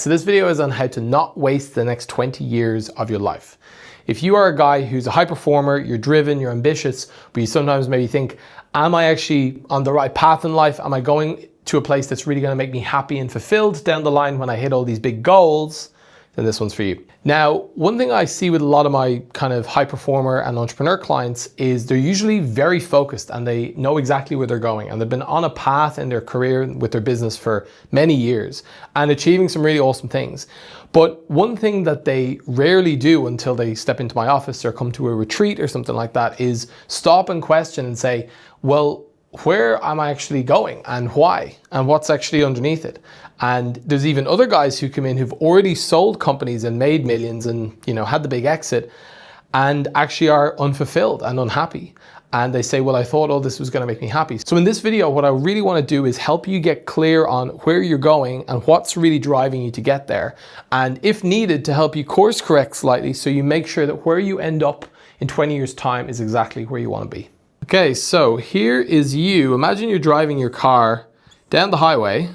So this video is on how to not waste the next 20 years of your life. If you are a guy who's a high performer, you're driven, you're ambitious, but you sometimes maybe think, am I actually on the right path in life? Am I going to a place that's really going to make me happy and fulfilled down the line when I hit all these big goals? Then this one's for you. Now, one thing I see with a lot of my kind of high performer and entrepreneur clients is they're usually very focused and they know exactly where they're going, and they've been on a path in their career with their business for many years and achieving some really awesome things. But one thing that they rarely do until they step into my office or come to a retreat or something like that is stop and question and say, well, where am I actually going and why and what's actually underneath it? And there's even other guys who come in who've already sold companies and made millions and, you know, had the big exit and actually are unfulfilled and unhappy. And they say, well, I thought all this was going to make me happy. So in this video, what I really want to do is help you get clear on where you're going and what's really driving you to get there. And if needed, to help you course correct slightly so you make sure that where you end up in 20 years time is exactly where you want to be. Okay, so here is you. Imagine you're driving your car down the highway.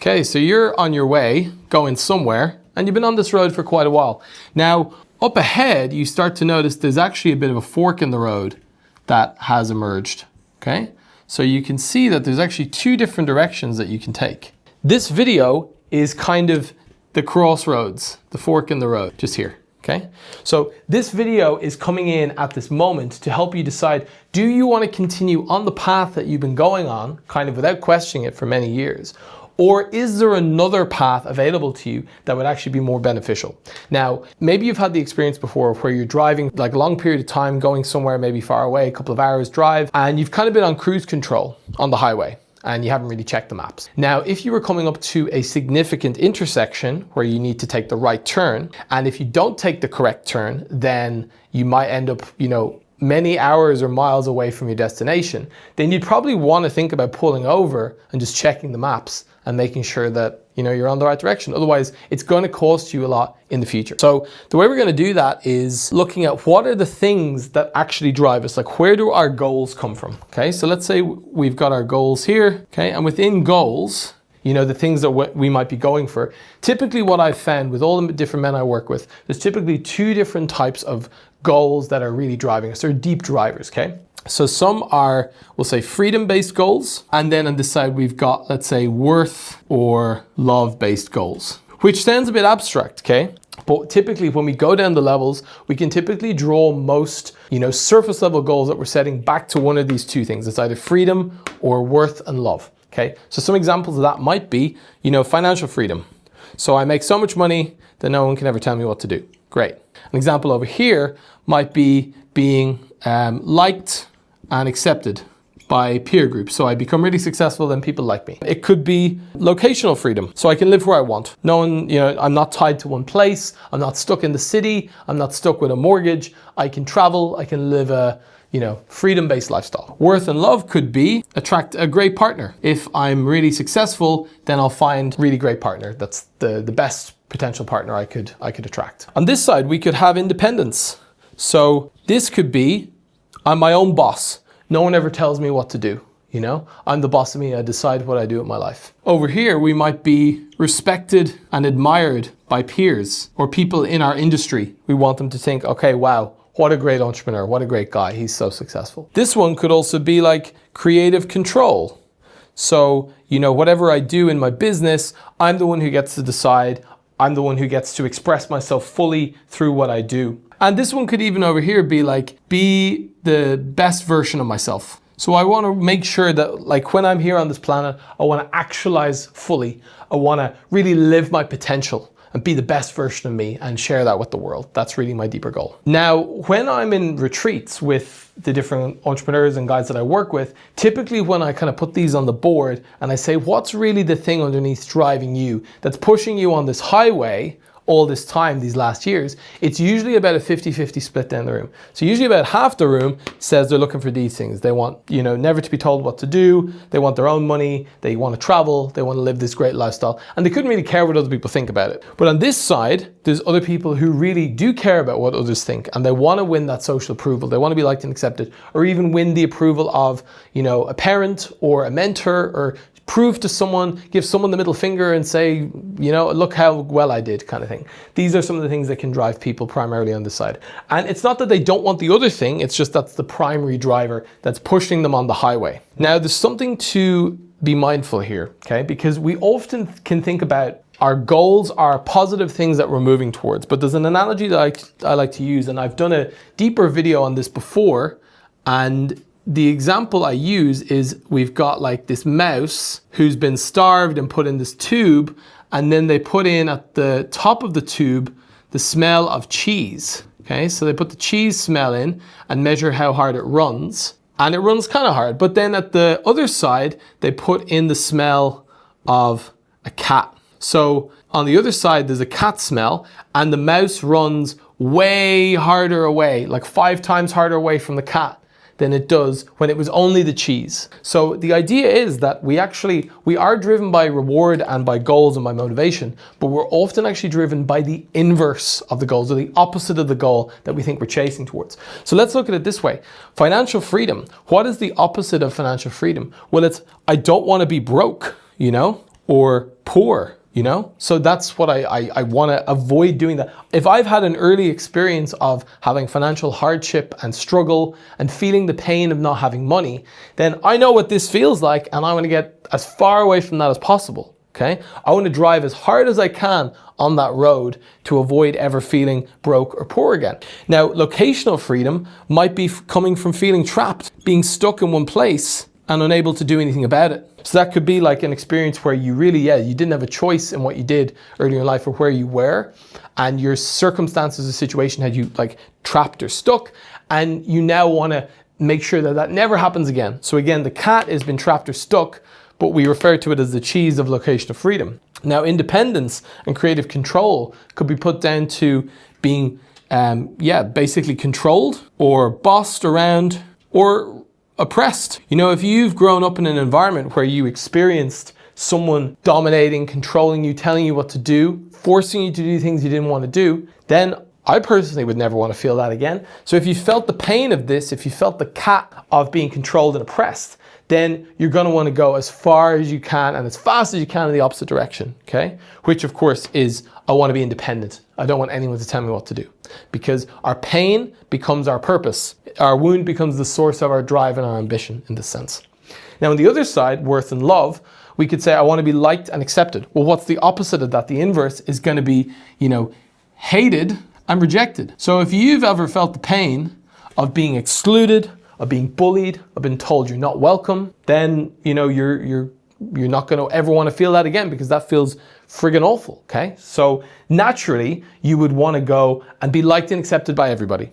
Okay, so you're on your way, going somewhere, and you've been on this road for quite a while. Now, up ahead, you start to notice there's actually a bit of a fork in the road that has emerged, okay? So you can see that there's actually two different directions that you can take. This video is kind of the crossroads, the fork in the road, just here. Okay, so this video is coming in at this moment to help you decide, do you want to continue on the path that you've been going on, kind of without questioning it for many years? Or is there another path available to you that would actually be more beneficial? Now, maybe you've had the experience before where you're driving like a long period of time, going somewhere maybe far away, a couple of hours drive, and you've kind of been on cruise control on the highway and you haven't really checked the maps. Now, if you were coming up to a significant intersection where you need to take the right turn, and if you don't take the correct turn, then you might end up, you know, many hours or miles away from your destination, then you'd probably want to think about pulling over and just checking the maps and making sure that, you know, you're on the right direction. Otherwise, it's going to cost you a lot in the future. So the way we're going to do that is looking at what are the things that actually drive us, like where do our goals come from? Okay, so let's say we've got our goals here, okay, and within goals, you know, the things that we might be going for. Typically what I've found with all the different men I work with, there's typically two different types of goals that are really driving us. They're deep drivers, okay? So some are, we'll say, freedom-based goals. And then on this side, we've got, let's say, worth or love-based goals, which sounds a bit abstract, okay? But typically when we go down the levels, we can typically draw most, you know, surface level goals that we're setting back to one of these two things. It's either freedom or worth and love. Okay, so some examples of that might be, you know, financial freedom. So I make so much money that no one can ever tell me what to do. Great. An example over here might be being liked and accepted by peer groups. So I become really successful, then people like me. It could be locational freedom. So I can live where I want. No one, you know, I'm not tied to one place. I'm not stuck in the city. I'm not stuck with a mortgage. I can travel. I can live a, you know, freedom-based lifestyle. Worth and love could be attract a great partner. If I'm really successful, then I'll find a really great partner. That's the best potential partner I could attract. On this side, we could have independence. So this could be, I'm my own boss. No one ever tells me what to do. You know, I'm the boss of me. I decide what I do with my life. Over here, we might be respected and admired by peers or people in our industry. We want them to think, okay, wow, what a great entrepreneur, what a great guy, he's so successful. This one could also be like creative control. So, you know, whatever I do in my business, I'm the one who gets to decide. I'm the one who gets to express myself fully through what I do. And this one could even over here be like, be the best version of myself. So I want to make sure that like when I'm here on this planet, I want to actualize fully. I want to really live my potential and be the best version of me and share that with the world. That's really my deeper goal. Now, when I'm in retreats with the different entrepreneurs and guys that I work with, typically when I kind of put these on the board and I say, what's really the thing underneath driving you that's pushing you on this highway all this time, these last years, it's usually about a 50-50 split down the room. So usually about half the room says they're looking for these things. They want, you know, never to be told what to do. They want their own money. They want to travel. They want to live this great lifestyle. And they couldn't really care what other people think about it. But on this side, there's other people who really do care about what others think. And they want to win that social approval. They want to be liked and accepted, or even win the approval of, you know, a parent or a mentor, or prove to someone, give someone the middle finger and say, you know, look how well I did, kind of thing. These are some of the things that can drive people primarily on this side. And it's not that they don't want the other thing, it's just that's the primary driver that's pushing them on the highway. Now, there's something to be mindful here, okay? Because we often can think about our goals are positive things that we're moving towards. But there's an analogy that I like to use, and I've done a deeper video on this before. And the example I use is we've got like this mouse who's been starved and put in this tube, and then they put in at the top of the tube the smell of cheese. Okay, so they put the cheese smell in and measure how hard it runs. And it runs kind of hard. But then at the other side, they put in the smell of a cat. So on the other side, there's a cat smell, and the mouse runs way harder away, like 5 times harder away from the cat than it does when it was only the cheese. So the idea is that we are driven by reward and by goals and by motivation, but we're often actually driven by the inverse of the goals, or the opposite of the goal that we think we're chasing towards. So let's look at it this way. Financial freedom. What is the opposite of financial freedom? Well, it's, I don't want to be broke, you know, or poor. You know, so that's what I want to avoid doing that. If I've had an early experience of having financial hardship and struggle and feeling the pain of not having money, then I know what this feels like, and I want to get as far away from that as possible. Okay, I want to drive as hard as I can on that road to avoid ever feeling broke or poor again. Now, locational freedom might be coming from feeling trapped, being stuck in one place and unable to do anything about it. So that could be like an experience where you really, you didn't have a choice in what you did earlier in life or where you were, and your circumstances or situation had you like trapped or stuck, and you now want to make sure that that never happens again. So again, the cat has been trapped or stuck, but we refer to it as the cheese of locational freedom. Now, independence and creative control could be put down to being, basically controlled or bossed around or oppressed. You know, if you've grown up in an environment where you experienced someone dominating, controlling you, telling you what to do, forcing you to do things you didn't want to do, then I personally would never want to feel that again. So if you felt the pain of this, if you felt the cat of being controlled and oppressed, then you're going to want to go as far as you can and as fast as you can in the opposite direction, okay? Which of course is, I want to be independent. I don't want anyone to tell me what to do. Because our pain becomes our purpose. Our wound becomes the source of our drive and our ambition in this sense. Now on the other side, worth and love, we could say, I want to be liked and accepted. Well, what's the opposite of that? The inverse is going to be, you know, hated and rejected. So if you've ever felt the pain of being excluded, of being bullied, of being told you're not welcome, then, you know, you're not going to ever want to feel that again, because that feels friggin' awful, okay? So naturally, you would want to go and be liked and accepted by everybody.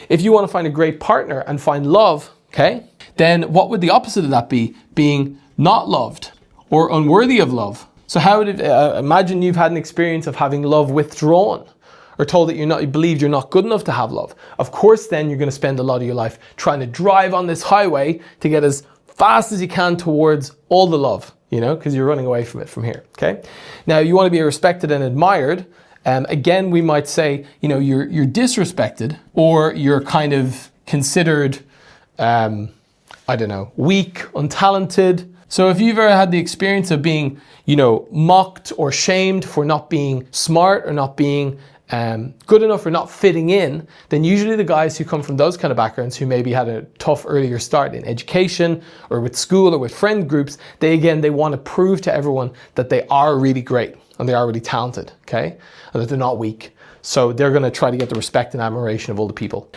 If you want to find a great partner and find love, okay, then what would the opposite of that be? Being not loved or unworthy of love. So how would it, imagine you've had an experience of having love withdrawn, or told that you believed you're not good enough to have love. Of course, then you're going to spend a lot of your life trying to drive on this highway to get as fast as you can towards all the love, you know, because you're running away from it from here, okay? Now, you want to be respected and admired. Again, we might say, you know, you're disrespected, or you're kind of considered, weak, untalented. So if you've ever had the experience of being, you know, mocked or shamed for not being smart or not being good enough or not fitting in, then usually the guys who come from those kind of backgrounds, who maybe had a tough earlier start in education or with school or with friend groups, they want to prove to everyone that they are really great and they are really talented, okay? And that they're not weak. So they're going to try to get the respect and admiration of all the people.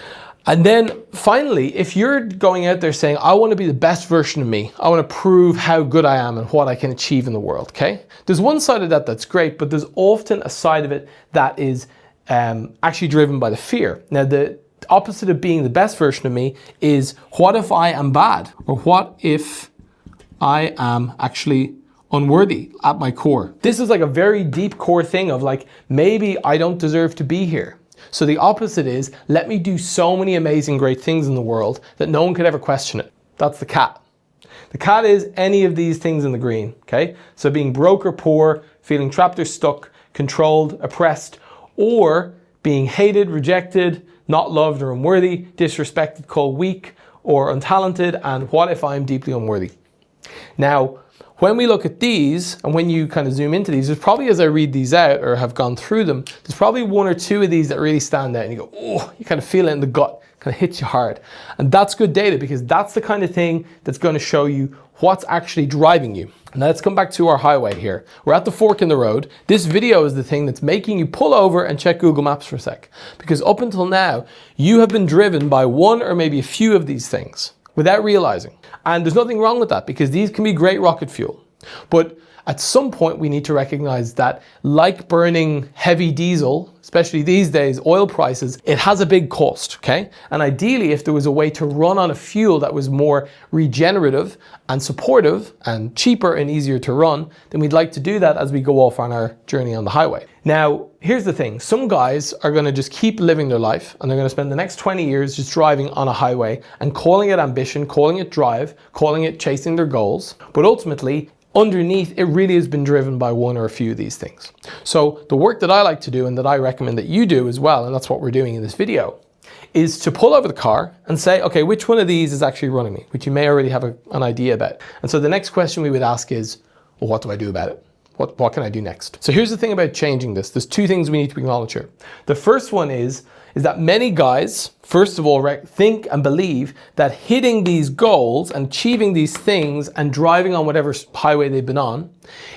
And then finally, if you're going out there saying, I want to be the best version of me, I want to prove how good I am and what I can achieve in the world, okay? There's one side of that that's great, but there's often a side of it that is actually driven by the fear. Now, the opposite of being the best version of me is, what if I am bad? Or what if I am actually unworthy at my core? This is like a very deep core thing of like, maybe I don't deserve to be here. So the opposite is, let me do so many amazing, great things in the world that no one could ever question it. That's the cat. The cat is any of these things in the green, okay? So being broke or poor, feeling trapped or stuck, controlled, oppressed, or being hated, rejected, not loved or unworthy, disrespected, called weak or untalented, and what if I'm deeply unworthy? Now, when we look at these, and when you kind of zoom into these, there's probably, as I read these out or have gone through them, there's probably one or two of these that really stand out and you go, oh, you kind of feel it in the gut, kind of hits you hard. And that's good data, because that's the kind of thing that's going to show you what's actually driving you. Now let's come back to our highway here. We're at the fork in the road. This video is the thing that's making you pull over and check Google Maps for a sec. Because up until now, you have been driven by one or maybe a few of these things without realizing. And there's nothing wrong with that, because these can be great rocket fuel. But at some point we need to recognize that, like burning heavy diesel, especially these days, oil prices, it has a big cost, okay? And ideally, if there was a way to run on a fuel that was more regenerative and supportive and cheaper and easier to run, then we'd like to do that as we go off on our journey on the highway. Now, here's the thing. Some guys are gonna just keep living their life, and they're gonna spend the next 20 years just driving on a highway and calling it ambition, calling it drive, calling it chasing their goals. But ultimately, underneath, it really has been driven by one or a few of these things. So the work that I like to do, and that I recommend that you do as well, and that's what we're doing in this video, is to pull over the car and say, okay, which one of these is actually running me, which you may already have an idea about. And so the next question we would ask is, well, what do I do about it? What can I do next? So here's the thing about changing this. There's two things we need to acknowledge here. The first one is that many guys, first of all, think and believe that hitting these goals and achieving these things and driving on whatever highway they've been on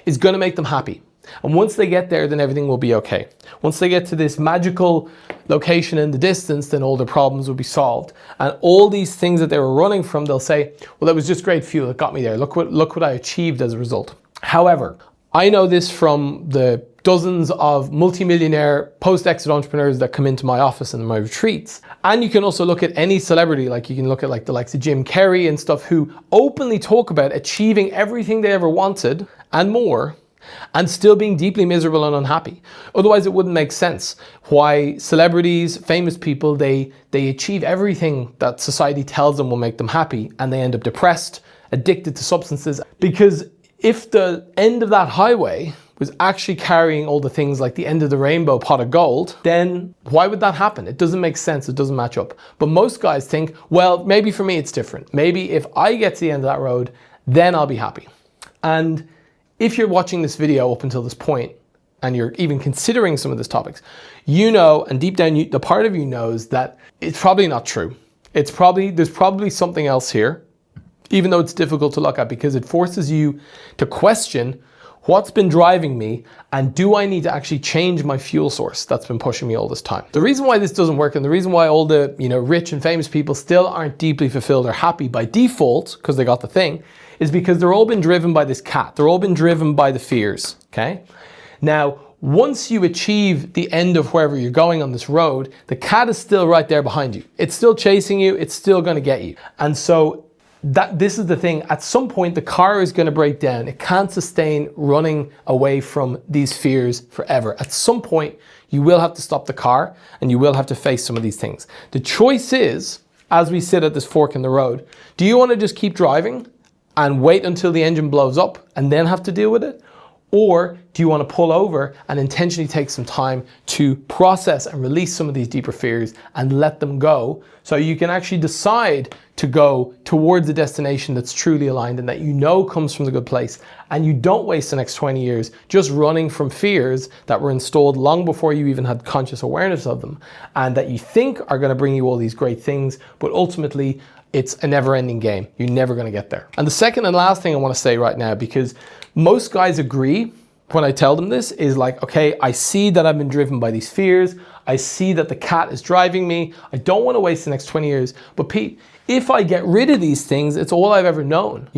is going to make them happy. And once they get there, then everything will be okay. Once they get to this magical location in the distance, then all their problems will be solved. And all these things that they were running from, they'll say, well, that was just great fuel that got me there. Look what I achieved as a result. However, I know this from the dozens of multimillionaire post-exit entrepreneurs that come into my office and my retreats. And you can also look at any celebrity, like you can look at like the likes of Jim Carrey and stuff, who openly talk about achieving everything they ever wanted and more, and still being deeply miserable and unhappy. Otherwise, it wouldn't make sense why celebrities, famous people, they achieve everything that society tells them will make them happy, and they end up depressed, addicted to substances. Because if the end of that highway was actually carrying all the things like the end of the rainbow pot of gold, then why would that happen? It doesn't make sense. It doesn't match up. But most guys think, well, maybe for me it's different. Maybe if I get to the end of that road, then I'll be happy. And if you're watching this video up until this point, and you're even considering some of these topics, you know, and deep down, the part of you knows that it's probably not true. There's probably something else here, even though it's difficult to look at, because it forces you to question what's been driving me, and do I need to actually change my fuel source that's been pushing me all this time? The reason why this doesn't work, and the reason why all the rich and famous people still aren't deeply fulfilled or happy by default, because they got the thing, is because they're all been driven by this cat. They're all been driven by the fears, okay? Now, once you achieve the end of wherever you're going on this road, the cat is still right there behind you. It's still chasing you. It's still going to get you. And so this is the thing. At some point, the car is going to break down. It can't sustain running away from these fears forever. At some point, you will have to stop the car, and you will have to face some of these things. The choice is, as we sit at this fork in the road, do you want to just keep driving and wait until the engine blows up and then have to deal with it? Or do you want to pull over and intentionally take some time to process and release some of these deeper fears and let them go, so you can actually decide to go towards a destination that's truly aligned and that you know comes from the good place, and you don't waste the next 20 years just running from fears that were installed long before you even had conscious awareness of them, and that you think are going to bring you all these great things, but ultimately it's a never-ending game. You're never going to get there. And the second and last thing I want to say right now, because most guys agree when I tell them this, is like, okay, I see that I've been driven by these fears. I see that the cat is driving me. I don't want to waste the next 20 years. But Pete, if I get rid of these things, it's all I've ever known,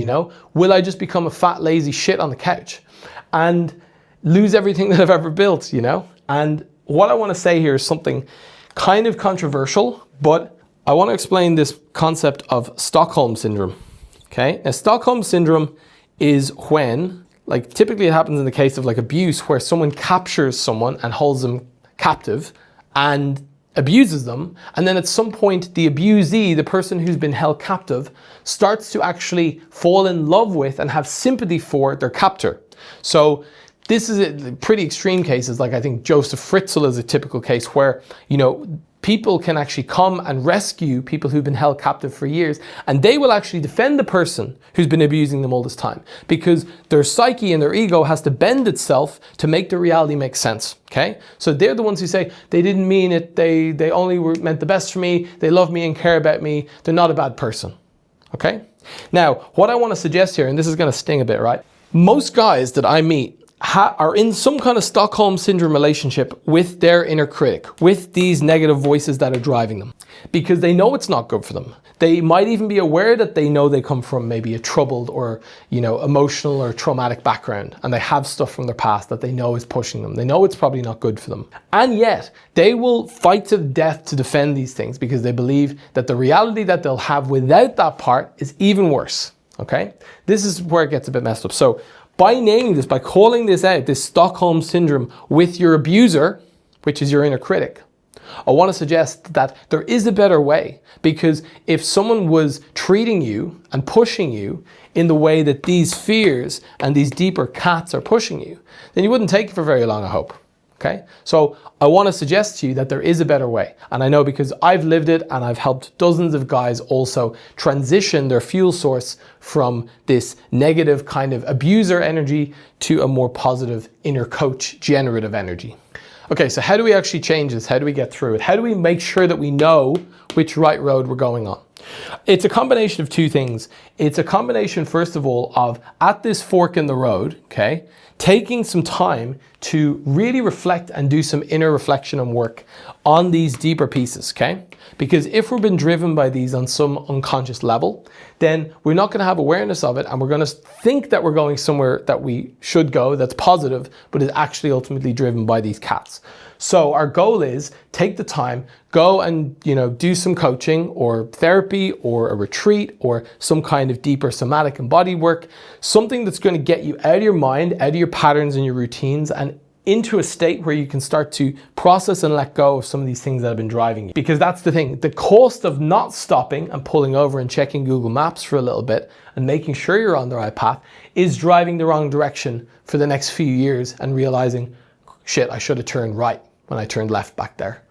Will I just become a fat, lazy shit on the couch and lose everything that I've ever built, And what I want to say here is something kind of controversial, but I want to explain this concept of Stockholm syndrome, okay? Now, Stockholm syndrome is when, typically it happens in the case of abuse, where someone captures someone and holds them captive and abuses them. And then at some point, the abusee, the person who's been held captive, starts to actually fall in love with and have sympathy for their captor. So this is pretty extreme cases. I think Joseph Fritzl is a typical case where, people can actually come and rescue people who've been held captive for years, and they will actually defend the person who's been abusing them all this time, because their psyche and their ego has to bend itself to make the reality make sense. Okay, so they're the ones who say they didn't mean it, they only meant the best for me, they love me and care about me, they're not a bad person. Okay, now what I want to suggest here, and this is going to sting a bit, right? Most guys that I meet are in some kind of Stockholm syndrome relationship with their inner critic, with these negative voices that are driving them, because they know it's not good for them. They might even be aware that they know they come from maybe a troubled or, emotional or traumatic background, and they have stuff from their past that they know is pushing them. They know it's probably not good for them. And yet they will fight to the death to defend these things, because they believe that the reality that they'll have without that part is even worse. Okay? This is where it gets a bit messed up. So by naming this, by calling this out, this Stockholm syndrome with your abuser, which is your inner critic, I want to suggest that there is a better way, because if someone was treating you and pushing you in the way that these fears and these deeper cats are pushing you, then you wouldn't take it for very long, I hope. Okay, so I want to suggest to you that there is a better way. And I know because I've lived it, and I've helped dozens of guys also transition their fuel source from this negative kind of abuser energy to a more positive inner coach generative energy. Okay, so how do we actually change this? How do we get through it? How do we make sure that we know which right road we're going on? It's a combination of two things. It's a combination, first of all, of at this fork in the road, okay, taking some time to really reflect and do some inner reflection and work on these deeper pieces, okay? Because if we've been driven by these on some unconscious level, then we're not going to have awareness of it, and we're going to think that we're going somewhere that we should go that's positive, but is actually ultimately driven by these cats. So our goal is take the time, go and do some coaching or therapy or a retreat or some kind of deeper somatic and body work, something that's going to get you out of your mind, out of your patterns and your routines, and into a state where you can start to process and let go of some of these things that have been driving you. Because that's the thing, the cost of not stopping and pulling over and checking Google Maps for a little bit and making sure you're on the right path is driving the wrong direction for the next few years and realizing, shit, I should have turned right when I turned left back there.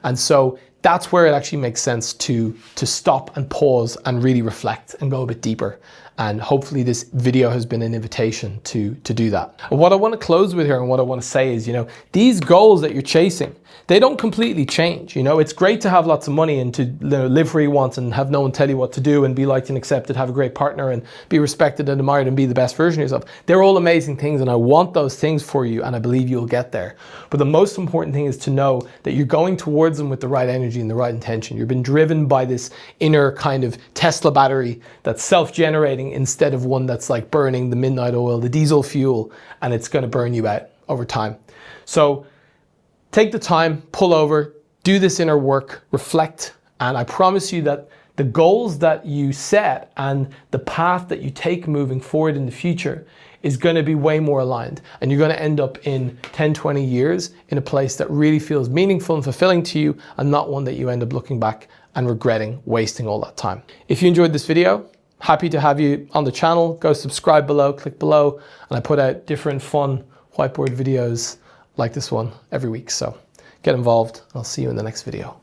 And so that's where it actually makes sense to stop and pause and really reflect and go a bit deeper. And hopefully this video has been an invitation to do that. And what I want to close with here and what I want to say is, these goals that you're chasing, they don't completely change. It's great to have lots of money and to live where you want and have no one tell you what to do and be liked and accepted, have a great partner and be respected and admired and be the best version of yourself. They're all amazing things, and I want those things for you, and I believe you'll get there. But the most important thing is to know that you're going towards them with the right energy and the right intention. You've been driven by this inner kind of Tesla battery that's self-generating instead of one that's like burning the midnight oil, the diesel fuel, and it's going to burn you out over time. So take the time, pull over, do this inner work, reflect, and I promise you that the goals that you set and the path that you take moving forward in the future is going to be way more aligned, and you're going to end up in 10, 20 years in a place that really feels meaningful and fulfilling to you, and not one that you end up looking back and regretting wasting all that time. If you enjoyed this video, happy to have you on the channel. Go subscribe below, click below, and I put out different fun whiteboard videos like this one every week. So get involved. I'll see you in the next video.